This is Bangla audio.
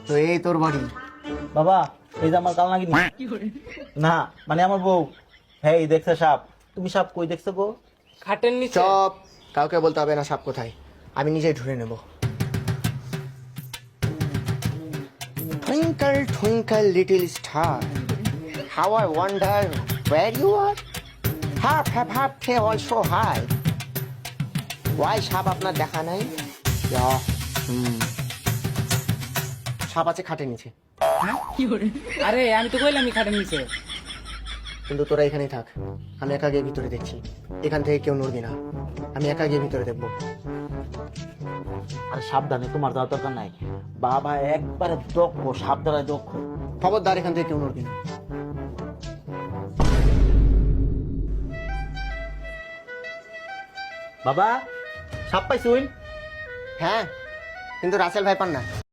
তো এই তোর বাড়ি? বাবা এই যে আমার কাল নাগিনি। না মানে আমার বউ। হ্যাঁ এই দেখছে সাপ। তুমি সাপ কই দেখছো গো? খাটের নিচে। চপ, কাউকে বলতে হবে না সাপ কোথায়, আমি নিজেই ধরে নেব। Twinkle twinkle little star, how I wonder where you are. Half have half they also high. Why সাপ আপনার দেখা নাই? সাপ আছে খাটের নিচে। আরে আমি তো কইলাম খাটের নিচে। কিন্তু তোরা এখানেই থাক, আমি একা গিয়ে ভিতরে দেখছি। এখান থেকে কেউ নড়বি না, আমি একা গিয়ে ভিতরে দেখবো। আর সাবধানে, তোমার যাওয়ার দরকার নাই। বাবা একবারে দক্ষ, সাপ ধরায় দক্ষ। খবরদার এখান থেকে কেউ নড়বি না। বাবা সাপ পাইছুই? হ্যাঁ, কিন্তু রাসেল ভাই পান না।